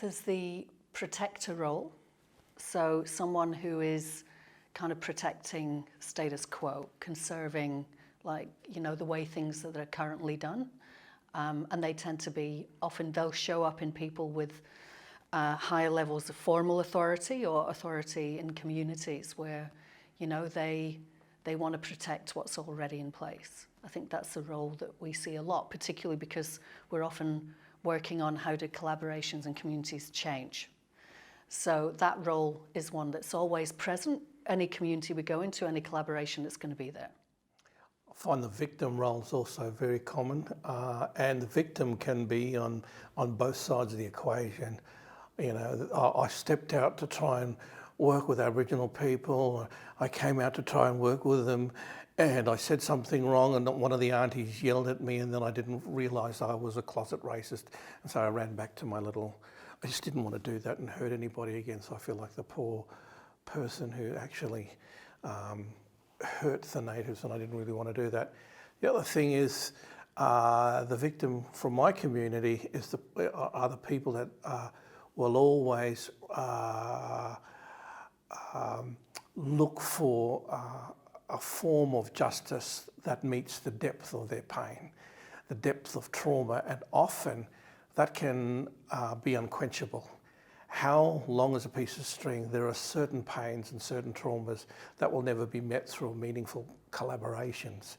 there's the protector role, so someone who is kind of protecting status quo, conserving, like, the way things that are currently done. And they tend to be, often they'll show up in people with higher levels of formal authority or authority in communities where, they want to protect what's already in place. I think that's a role that we see a lot, particularly because we're often working on how do collaborations and communities change. So that role is one that's always present. Any community we go into, any collaboration, that's going to be there. I find the victim role is also very common, and the victim can be on both sides of the equation. I stepped out to try and work with Aboriginal people. I came out to try and work with them, and I said something wrong, and one of the aunties yelled at me, and then I didn't realise I was a closet racist, and so I ran back to I just didn't want to do that and hurt anybody again, so I feel like the poor person who actually hurt the natives, and I didn't really want to do that. The other thing is the victim from my community are the people that will always look for a form of justice that meets the depth of their pain, the depth of trauma, and often that can be unquenchable. How long is a piece of string? There are certain pains and certain traumas that will never be met through meaningful collaborations.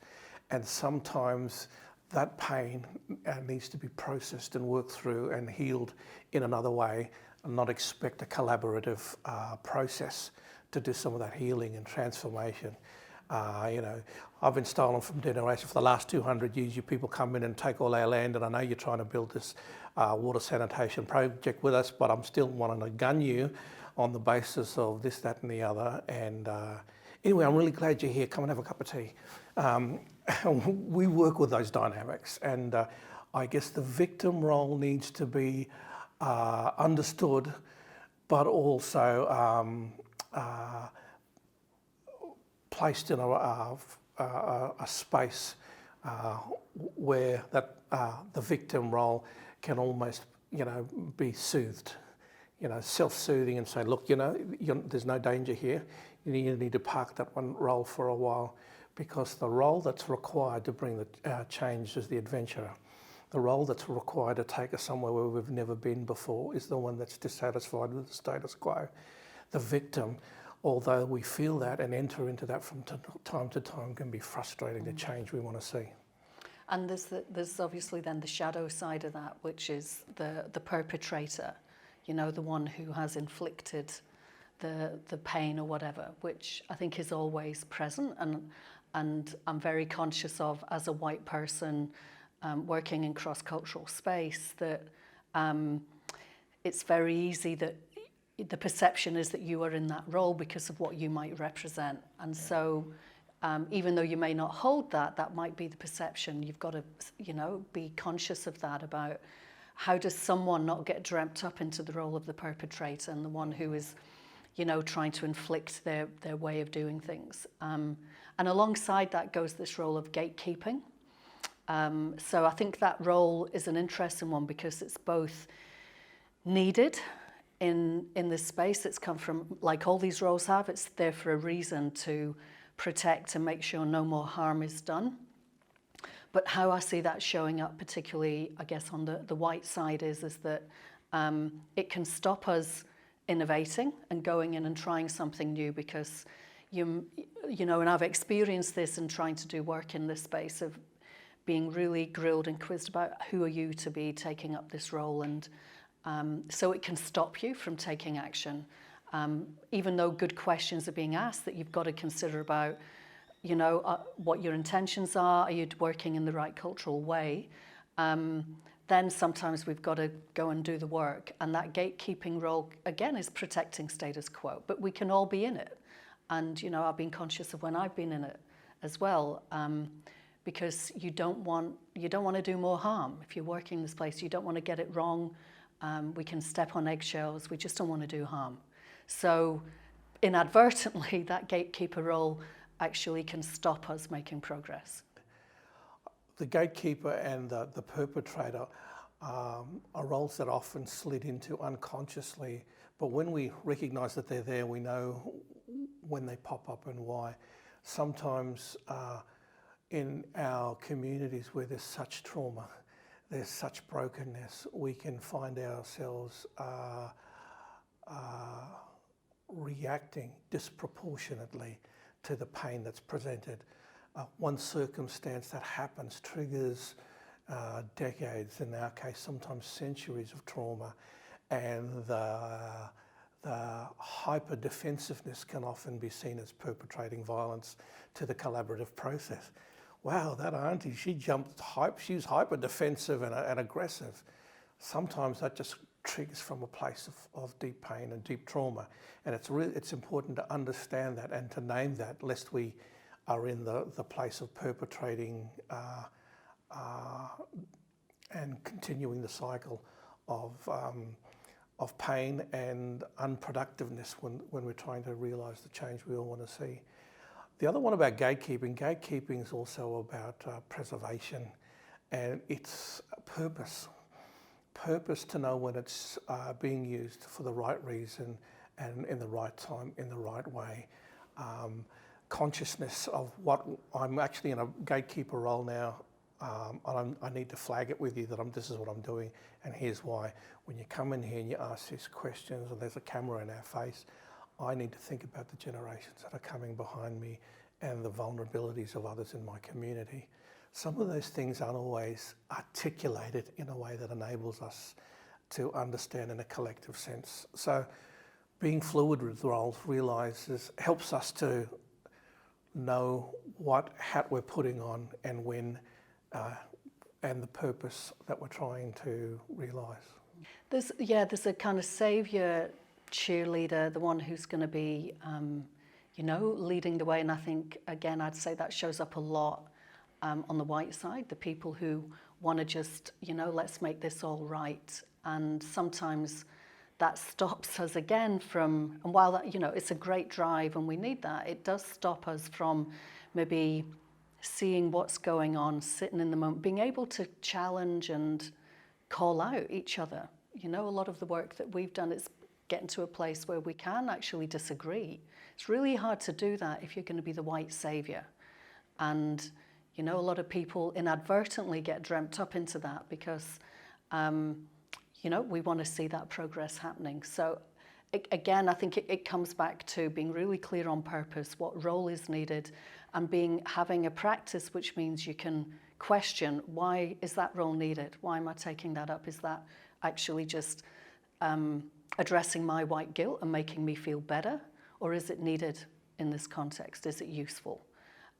And sometimes that pain needs to be processed and worked through and healed in another way, and not expect a collaborative process to do some of that healing and transformation. I've been stolen from generation for the last 200 years. You people come in and take all our land, and I know you're trying to build this water sanitation project with us, but I'm still wanting to gun you on the basis of this, that and the other. And anyway, I'm really glad you're here. Come and have a cup of tea. We work with those dynamics, and I guess the victim role needs to be understood, but also placed in a space where that the victim role can almost, be soothed, self-soothing, and say, look, there's no danger here. You need to park that one role for a while, because the role that's required to bring the change is the adventurer. The role that's required to take us somewhere where we've never been before is the one that's dissatisfied with the status quo. The victim, although we feel that and enter into that from time to time, can be frustrating, the change we want to see. And there's obviously then the shadow side of that, which is the perpetrator, the one who has inflicted the pain or whatever, which I think is always present. And I'm very conscious of, as a white person working in cross-cultural space, that it's very easy that the perception is that you are in that role because of what you might represent. And so even though you may not hold that, that might be the perception. You've got to, be conscious of that, about how does someone not get dreamt up into the role of the perpetrator and the one who is, trying to inflict their way of doing things. And alongside that goes this role of gatekeeping. So I think that role is an interesting one because it's both needed in this space. It's come from, like all these roles have, it's there for a reason, to protect and make sure no more harm is done. But how I see that showing up, particularly, I guess, on the white side is that it can stop us innovating and going in and trying something new, because and I've experienced this in trying to do work in this space of being really grilled and quizzed about who are you to be taking up this role, and so it can stop you from taking action, even though good questions are being asked that you've got to consider about, what your intentions are you working in the right cultural way? Then sometimes we've got to go and do the work, and that gatekeeping role again is protecting status quo, but we can all be in it. And I've been conscious of when I've been in it as well, because you don't want to do more harm. If you're working in this place, you don't want to get it wrong. We can step on eggshells. We just don't want to do harm. So inadvertently, that gatekeeper role actually can stop us making progress. The gatekeeper and the perpetrator are roles that often slid into unconsciously, but when we recognise that they're there, we know when they pop up and why. Sometimes in our communities where there's such trauma, there's such brokenness, we can find ourselves reacting disproportionately to the pain that's presented. One circumstance that happens triggers decades, in our case sometimes centuries of trauma, and the hyper-defensiveness can often be seen as perpetrating violence to the collaborative process. Wow, that auntie, she was hyper-defensive and aggressive. Sometimes that just triggers from a place of deep pain and deep trauma, and it's important to understand that and to name that, lest we are in the place of perpetrating and continuing the cycle of pain and unproductiveness when we're trying to realise the change we all want to see. The other one about gatekeeping is also about preservation, and it's purpose to know when it's being used for the right reason and in the right time, in the right way. Consciousness of what I'm actually in a gatekeeper role now. I need to flag it with you that this is what I'm doing, and here's why. When you come in here and you ask these questions and there's a camera in our face, I need to think about the generations that are coming behind me and the vulnerabilities of others in my community. Some of those things aren't always articulated in a way that enables us to understand in a collective sense. So being fluid with roles helps us to know what hat we're putting on and when, and the purpose that we're trying to realise. There's a kind of saviour cheerleader, the one who's going to be, leading the way. And I think, again, I'd say that shows up a lot on the white side, the people who want to just, let's make this all right. And sometimes that stops us again from, and while that, it's a great drive and we need that, it does stop us from maybe seeing what's going on, sitting in the moment, being able to challenge and call out each other. A lot of the work that we've done is getting to a place where we can actually disagree. It's really hard to do that if you're going to be the white saviour. And, a lot of people inadvertently get dreamt up into that because, we want to see that progress happening. So again, I think it comes back to being really clear on purpose, what role is needed, and having a practice which means you can question, why is that role needed? Why am I taking that up? Is that actually just addressing my white guilt and making me feel better? Or is it needed in this context? Is it useful?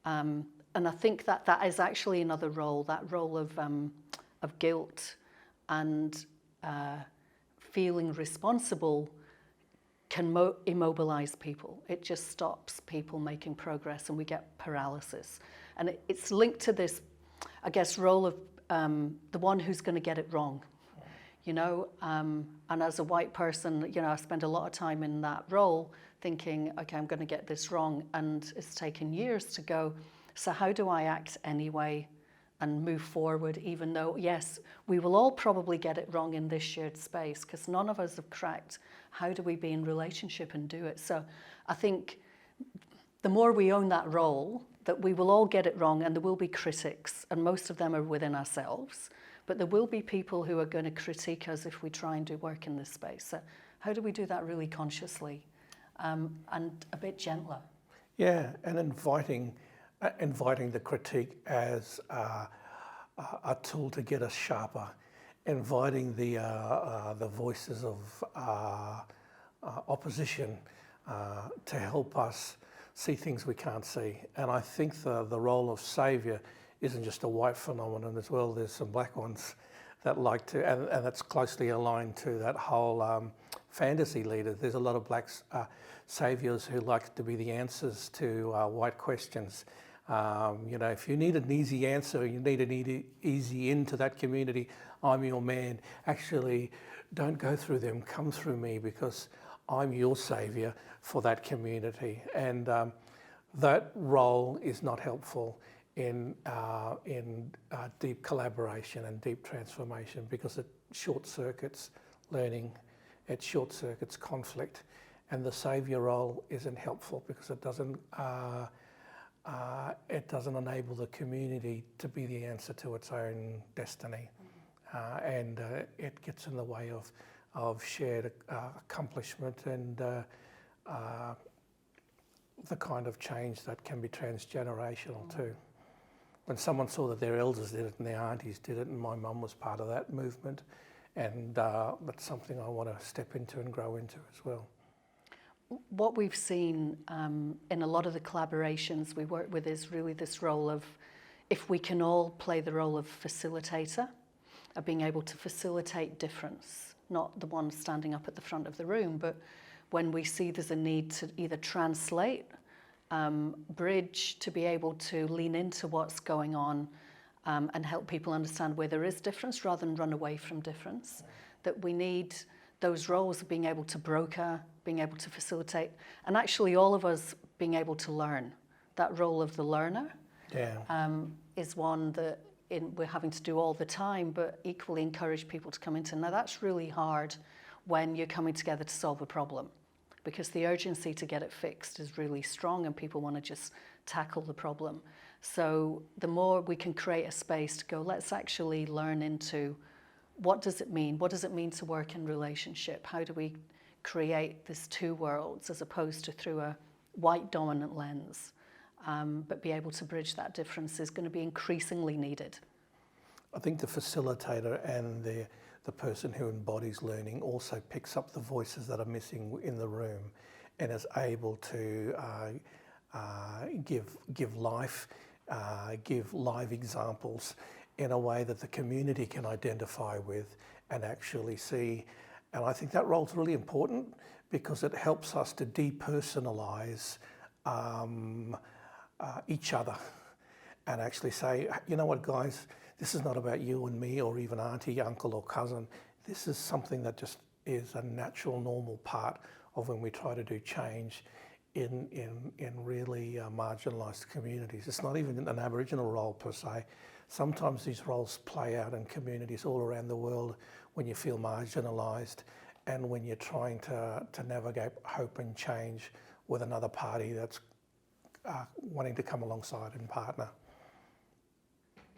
And I think that is actually another role, that role of guilt and feeling responsible can immobilize people. It just stops people making progress and we get paralysis. And it's linked to this, I guess, role of the one who's going to get it wrong. And as a white person, I spend a lot of time in that role thinking, okay, I'm going to get this wrong. And it's taken years to go, so how do I act anyway and move forward, even though, yes, we will all probably get it wrong in this shared space because none of us have cracked how do we be in relationship and do it. So I think the more we own that role, that we will all get it wrong and there will be critics, and most of them are within ourselves, but there will be people who are going to critique us if we try and do work in this space. So how do we do that really consciously and a bit gentler? Yeah, and inviting the critique as a tool to get us sharper, inviting the voices of opposition to help us see things we can't see. And I think the role of saviour isn't just a white phenomenon as well. There's some black ones that like to, and that's closely aligned to that whole fantasy leader. There's a lot of black saviours who like to be the answers to white questions. If you need an easy answer, you need an easy into that community, I'm your man. Actually, don't go through them, come through me because I'm your saviour for that community. And that role is not helpful. in deep collaboration and deep transformation, because it short circuits learning, it short circuits conflict, and the saviour role isn't helpful because it doesn't enable the community to be the answer to its own destiny, and it gets in the way of shared accomplishment and the kind of change that can be transgenerational too. When someone saw that their elders did it and their aunties did it, and my mum was part of that movement, and that's something I want to step into and grow into as well. What we've seen in a lot of the collaborations we work with is really this role of, if we can all play the role of facilitator, of being able to facilitate difference, not the one standing up at the front of the room, but when we see there's a need to either translate, bridge, to be able to lean into what's going on and help people understand where there is difference rather than run away from difference, that we need those roles of being able to broker, being able to facilitate, and actually all of us being able to learn. That role of the learner is one that we're having to do all the time, but equally encourage people to come into. Now that's really hard when you're coming together to solve a problem, because the urgency to get it fixed is really strong and people want to just tackle the problem. So the more we can create a space to go, let's actually learn into, what does it mean? What does it mean to work in relationship? How do we create this two worlds as opposed to through a white dominant lens? But be able to bridge that difference is going to be increasingly needed. I think the facilitator and the person who embodies learning also picks up the voices that are missing in the room and is able to give life, give live examples in a way that the community can identify with and actually see. And I think that role's really important because it helps us to depersonalise each other and actually say, you know what, guys, this is not about you and me or even auntie, uncle or cousin. This is something that just is a natural, normal part of when we try to do change in really marginalised communities. It's not even an Aboriginal role per se. Sometimes these roles play out in communities all around the world when you feel marginalised and when you're trying to navigate hope and change with another party that's wanting to come alongside and partner.